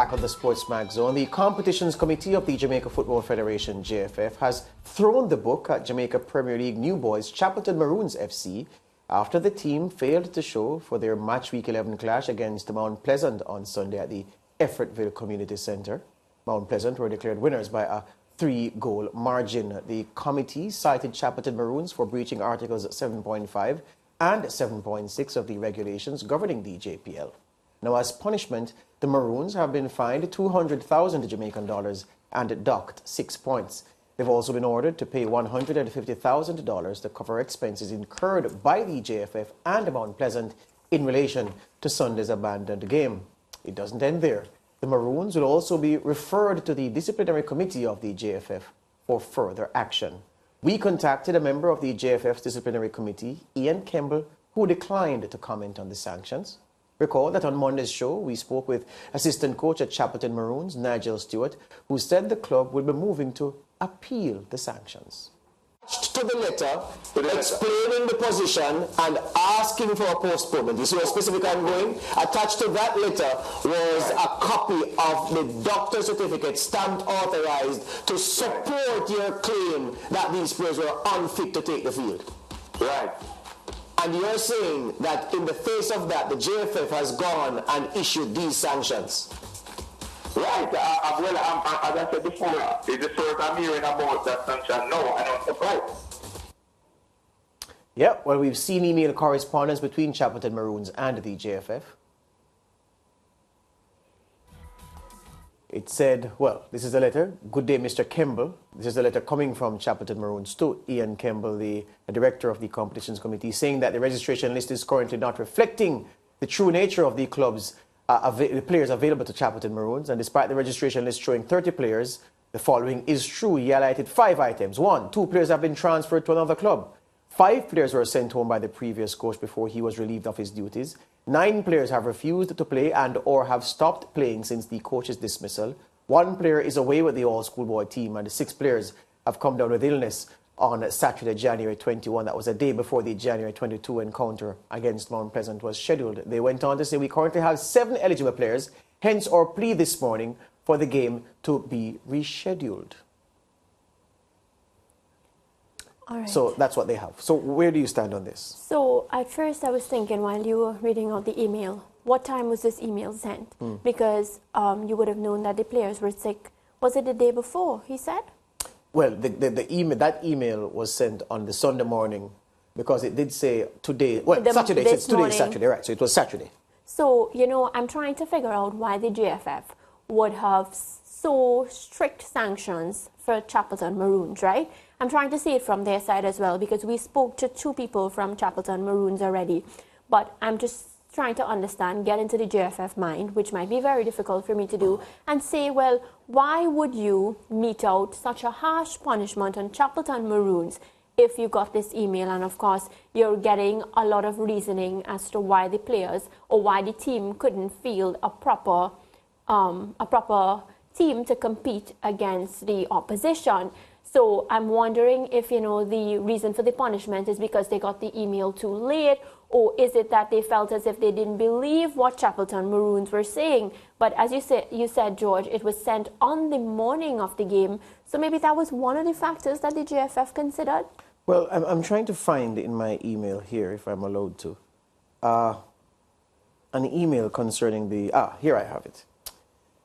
back on the SportsMax Zone. The Competitions Committee of the Jamaica Football Federation, JFF, has thrown the book at Jamaica Premier League new boys Chapelton Maroons FC after the team failed to show for their Match Week 11 clash against Mount Pleasant on Sunday at the Effortville Community Centre. Mount Pleasant were declared winners by a 3-goal margin. The committee cited Chapelton Maroons for breaching Articles 7.5 and 7.6 of the regulations governing the JPL. Now, as punishment, the Maroons have been fined 200,000 Jamaican dollars and docked 6 points. They've also been ordered to pay $150,000 to cover expenses incurred by the JFF and Mount Pleasant in relation to Sunday's abandoned game. It doesn't end there. The Maroons will also be referred to the disciplinary committee of the JFF for further action. We contacted a member of the JFF's disciplinary committee, Ian Kemble, who declined to comment on the sanctions. Recall that on Monday's show, we spoke with assistant coach at Chapelton Maroons, Nigel Stewart, who said the club will be moving to appeal the sanctions. To the letter, explaining the position and asking for a postponement. You see how specific I'm going? Attached to that letter was a copy of the doctor's certificate stamped authorized to support your claim that these players were unfit to take the field. Right. And you're saying that in the face of that, the JFF has gone and issued these sanctions. Right. As I said before, is the source I'm hearing about that sanction? No, I don't support. Yeah, well, we've seen email correspondence between Chapelton Maroons and the JFF. It said, well, this is a letter. Good day, Mr. Kemble. This is a letter coming from Chapelton Maroons to Ian Kemble, the director of the Competitions Committee, saying that the registration list is currently not reflecting the true nature of the club's the players available to Chapelton Maroons. And despite the registration list showing 30 players, the following is true. He highlighted 5 items. 1, 2 players have been transferred to another club. 5 players were sent home by the previous coach before he was relieved of his duties. 9 players have refused to play and or have stopped playing since the coach's dismissal. 1 player is away with the all-schoolboy team, and 6 players have come down with illness on Saturday, January 21. That was a day before the January 22 encounter against Mount Pleasant was scheduled. They went on to say, we currently have 7 eligible players, hence our plea this morning for the game to be rescheduled. All right. So that's what they have. So where do you stand on this? So at first I was thinking while you were reading out the email, what time was this email sent? Because you would have known that the players were sick. Was it the day before, he said? Well, that email was sent on the Sunday morning because it did say today, well, Saturday, so today is Saturday, right? So it was Saturday. So, you know, I'm trying to figure out why the JFF would have so strict sanctions for Chapelton Maroons, right? I'm trying to see it from their side as well because we spoke to 2 people from Chapelton Maroons already. But I'm just trying to understand, get into the JFF mind, which might be very difficult for me to do, and say, well, why would you mete out such a harsh punishment on Chapelton Maroons if you got this email? And of course, you're getting a lot of reasoning as to why the players or why the team couldn't field a proper team to compete against the opposition. So I'm wondering if, you know, the reason for the punishment is because they got the email too late, or is it that they felt as if they didn't believe what Chapelton Maroons were saying? But as you said, George, it was sent on the morning of the game. So maybe that was one of the factors that the JFF considered? Well, I'm trying to find in my email here, if I'm allowed to, an email concerning the... here I have it.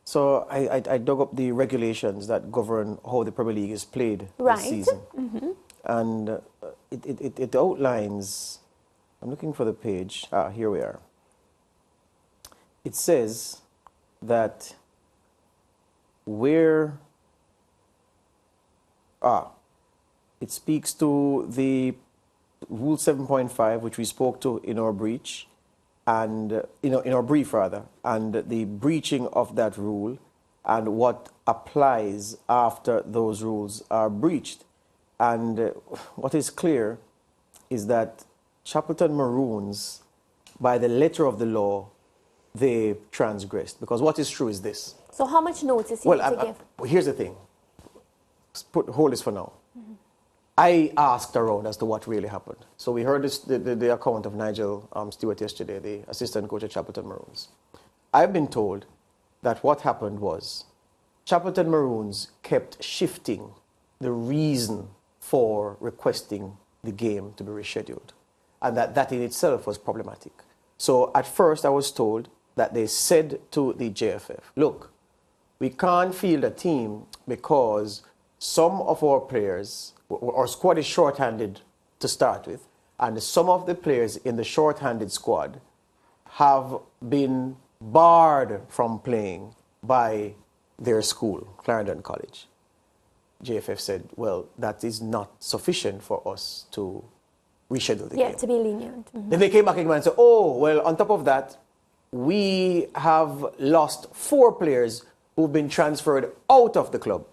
So I dug up the regulations that govern how the Premier League is played this season. And it outlines... I'm looking for the page. Here we are. It says that where... it speaks to the Rule 7.5, which we spoke to in our breach, and in our brief rather, and the breaching of that rule and what applies after those rules are breached. And what is clear is that Chapelton Maroons, by the letter of the law, they transgressed. Because what is true is this. So how much notice you need to give? Here's the thing. Hold this for now. I asked around as to what really happened. So we heard the account of Nigel Stewart yesterday, the assistant coach at Chapelton Maroons. I've been told that what happened was Chapelton Maroons kept shifting the reason for requesting the game to be rescheduled, and that in itself was problematic. So at first I was told that they said to the JFF, look, we can't field a team because some of our players, our squad is short-handed to start with, and some of the players in the short-handed squad have been barred from playing by their school, Clarendon College. JFF said, well, that is not sufficient for us to reschedule the game. Yeah, to be lenient. Mm-hmm. Then they came back again and said, oh, well, on top of that, we have lost 4 players who've been transferred out of the club.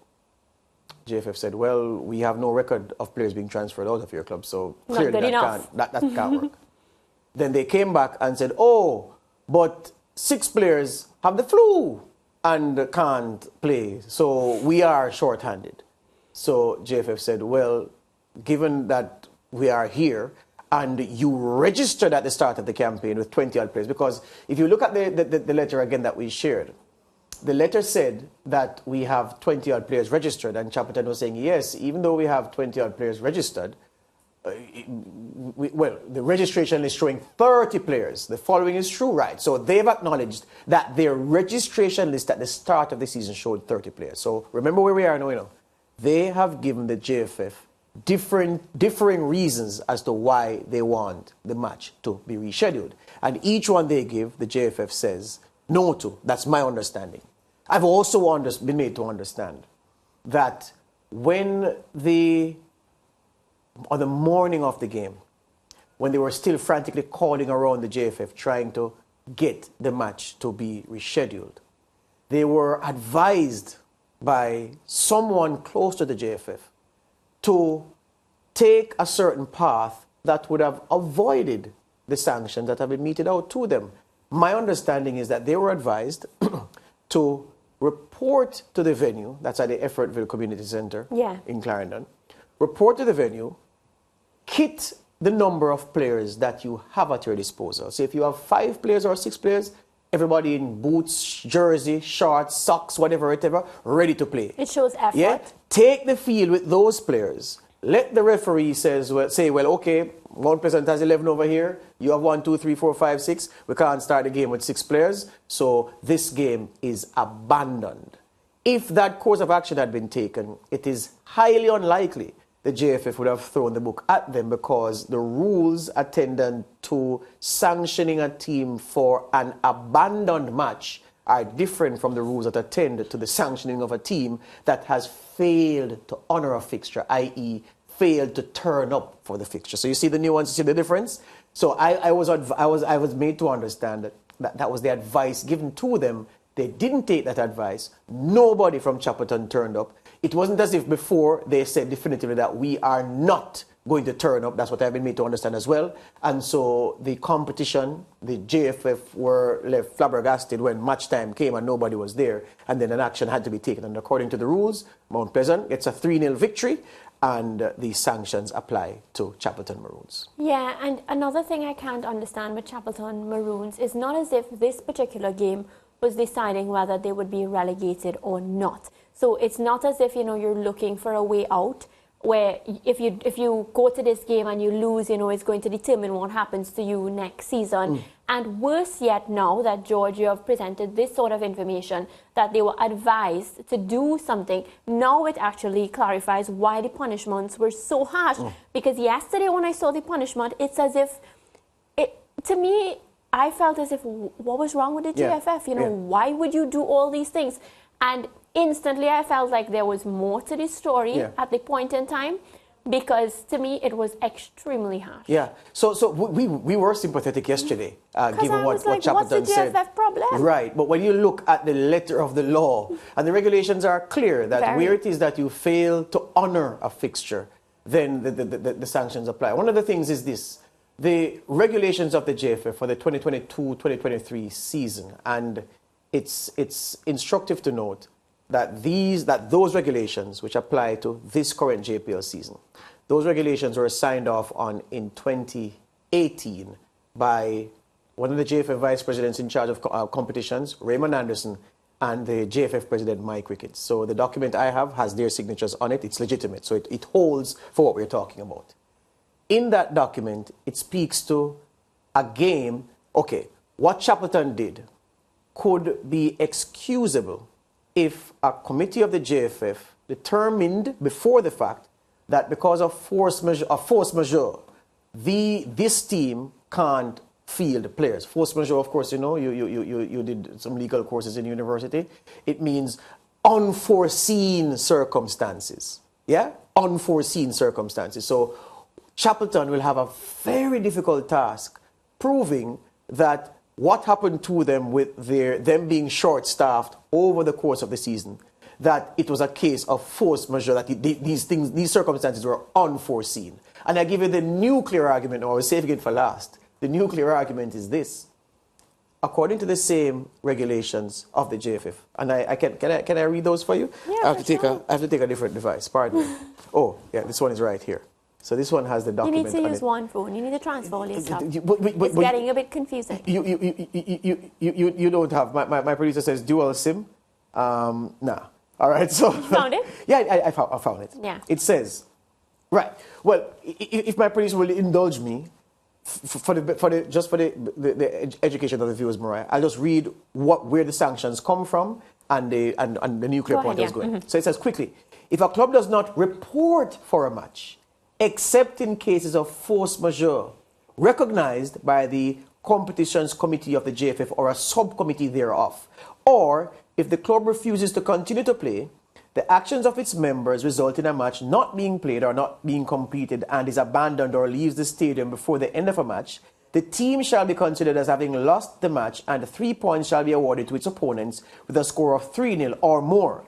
JFF said, well, we have no record of players being transferred out of your club, so clearly that can't work. Then they came back and said, oh, but 6 players have the flu and can't play, so we are short-handed. So JFF said, well, given that we are here and you registered at the start of the campaign with 20-odd players, because if you look at the letter again that we shared, the letter said that we have 20-odd players registered, and Chapelton was saying, yes, even though we have 20-odd players registered, well, the registration is showing 30 players. The following is true, right? So they've acknowledged that their registration list at the start of the season showed 30 players. So remember where we are now, you know. They have given the JFF differing reasons as to why they want the match to be rescheduled. And each one they give, the JFF says no to. That's my understanding. I've also been made to understand that when on the morning of the game, when they were still frantically calling around the JFF trying to get the match to be rescheduled, they were advised by someone close to the JFF to take a certain path that would have avoided the sanctions that have been meted out to them. My understanding is that they were advised to report to the venue, that's at the Effortville Community Center in Clarendon, report to the venue, kit the number of players that you have at your disposal. So if you have 5 players or 6 players, everybody in boots, jersey, shorts, socks, whatever, ready to play. It shows effort. Yeah? Take the field with those players. Let the referee say, well, okay, Mount Pleasant has 11 over here. You have 1, 2, 3, 4, 5, 6. We can't start the game with 6 players. So this game is abandoned. If that course of action had been taken, it is highly unlikely the JFF would have thrown the book at them, because the rules attendant to sanctioning a team for an abandoned match are different from the rules that attend to the sanctioning of a team that has failed to honor a fixture, i.e. failed to turn up for the fixture. So you see the nuance, you see the difference? So I was made to understand that was the advice given to them. They didn't take that advice. Nobody from Chapelton turned up. It wasn't as if before they said definitively that we are not going to turn up. That's what I've been made to understand as well. And so the competition, the JFF were left flabbergasted when match time came and nobody was there. And then an action had to be taken. And according to the rules, Mount Pleasant gets a 3-0 victory, and the sanctions apply to Chapelton Maroons. Yeah, and another thing I can't understand with Chapelton Maroons is not as if this particular game was deciding whether they would be relegated or not. So it's not as if, you're looking for a way out, where if you go to this game and you lose, it's going to determine what happens to you next season. And worse yet, now that George, you have presented this sort of information, that they were advised to do something, now it actually clarifies why the punishments were so harsh. Because yesterday when I saw the punishment, it's as if, to me, I felt as if, what was wrong with the JFF? Why would you do all these things? And instantly I felt like there was more to this story at the point in time, because to me it was extremely harsh. Yeah. So we were sympathetic yesterday, given what Chapelton said. What's the JFF problem? Right. But when you look at the letter of the law, and the regulations are clear that where it is that you fail to honor a fixture, then the sanctions apply. One of the things is this. The regulations of the JFF for the 2022-2023 season, and it's instructive to note that those regulations which apply to this current JPL season, those regulations were signed off on in 2018 by one of the JFF vice presidents in charge of competitions, Raymond Anderson, and the JFF president, Mike Ricketts. So the document I have has their signatures on it. It's legitimate, so it holds for what we're talking about. In that document, it speaks to a game. Okay, what Chapelton did could be excusable if a committee of the JFF determined before the fact that because of force majeure, this team can't field players. Force majeure, of course, you did some legal courses in university. It means unforeseen circumstances. Yeah? Unforeseen circumstances. So Chapelton will have a very difficult task proving that what happened to them with them being short-staffed over the course of the season, that it was a case of force majeure, that these circumstances were unforeseen. And I give you the nuclear argument, or I was saving it for last. The nuclear argument is this. According to the same regulations of the JFF, and can I read those for you? Yeah, I have to take a different device, pardon me. Oh, yeah, this one is right here. So this one has the document. You need to use one phone. You need to transfer all this stuff. It's getting a bit confusing. You don't have, my producer says dual SIM. Nah. All right, so. You found it? Yeah, I found it. Yeah. It says, right, well, if my producer will indulge me, for the education of the viewers, Mariah, I'll just read where the sanctions come from and the nuclear point I was going. So it says quickly, if a club does not report for a match, except in cases of force majeure, recognized by the competitions committee of the JFF or a subcommittee thereof, or if the club refuses to continue to play, the actions of its members result in a match not being played or not being completed and is abandoned or leaves the stadium before the end of a match, the team shall be considered as having lost the match and 3 points shall be awarded to its opponents with a score of 3-0 or more.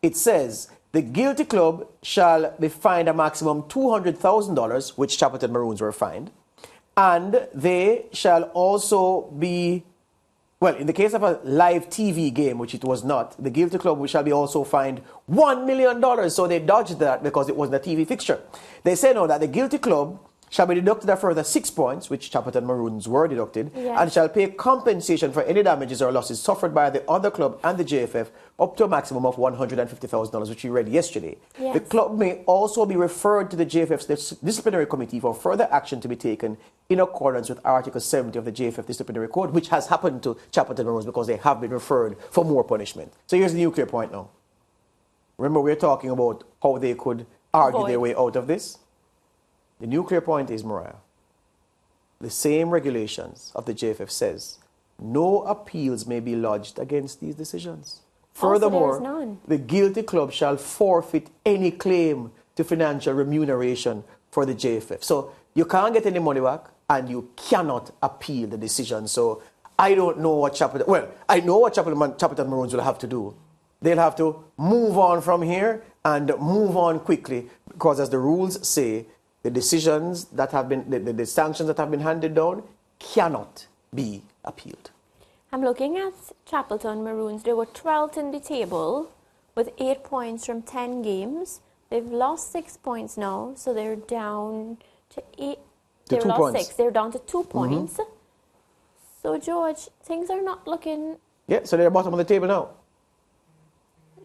It says the guilty club shall be fined a maximum $200,000, which Chapelton Maroons were fined, and they shall also be, well, in the case of a live TV game, which it was not, the guilty club shall be also fined $1 million. So they dodged that because it wasn't a TV fixture. They say now that the guilty club shall be deducted a further 6 points, which Chapelton Maroons were deducted, and shall pay compensation for any damages or losses suffered by the other club and the JFF up to a maximum of $150,000, which we read yesterday. Yes. The club may also be referred to the JFF's disciplinary committee for further action to be taken in accordance with Article 70 of the JFF disciplinary code, which has happened to Chapelton Maroons because they have been referred for more punishment. So here's the nuclear point now. Remember, we're talking about how they could argue their way out of this. The nuclear point is, Mariah, the same regulations of the JFF says no appeals may be lodged against these decisions. Furthermore, the guilty club shall forfeit any claim to financial remuneration for the JFF. So you can't get any money back and you cannot appeal the decision. So I don't know what I know what Chapelton Maroons will have to do. They'll have to move on from here and move on quickly because, as the rules say, the decisions that have been, the sanctions that have been handed down cannot be appealed. I'm looking at Chapelton Maroons. They were 12th in the table with 8 points from 10 games. They've lost 6 points now, so they're down to 8. They've lost 6. They're down to 2 points. So, George, things are not looking... Yeah, so they're bottom of the table now.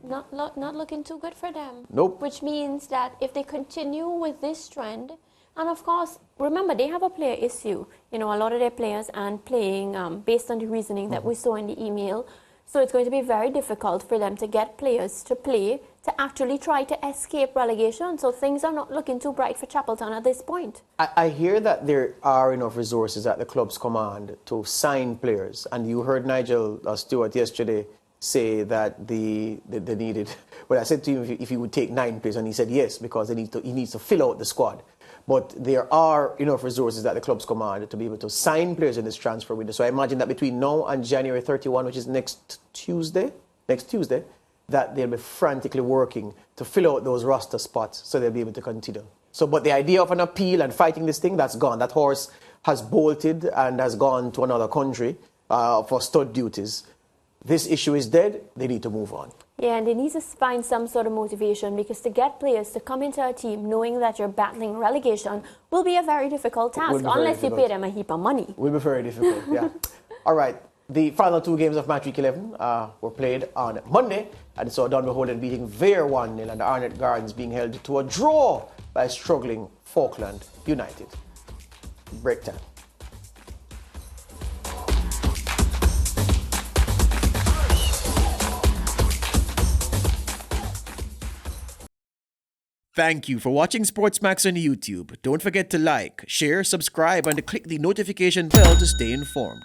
Not looking too good for them. Nope. Which means that if they continue with this trend, and of course, remember, they have a player issue. You know, a lot of their players aren't playing based on the reasoning that we saw in the email. So it's going to be very difficult for them to get players to play, to actually try to escape relegation. So things are not looking too bright for Chapelton at this point. I hear that there are enough resources at the club's command to sign players. And you heard Nigel Stewart yesterday say that they needed, well, I said to him if he would take 9 players, and he said yes, because he needs to fill out the squad. But there are enough resources at the club's command to be able to sign players in this transfer window. So I imagine that between now and January 31, which is next Tuesday, that they'll be frantically working to fill out those roster spots so they'll be able to continue. So, but the idea of an appeal and fighting this thing, that's gone. That horse has bolted and has gone to another country for stud duties. This issue is dead. They need to move on. Yeah, and they need to find some sort of motivation, because to get players to come into a team knowing that you're battling relegation will be a very difficult task, unless you pay them a heap of money. Will be very difficult, yeah. All right. The final two games of Match Week 11 were played on Monday, and saw Dunbeholden beating Vere 1-0 and the Arnett Gardens being held to a draw by struggling Falkland United. Break time. Thank you for watching SportsMax on YouTube. Don't forget to like, share, subscribe, and click the notification bell to stay informed.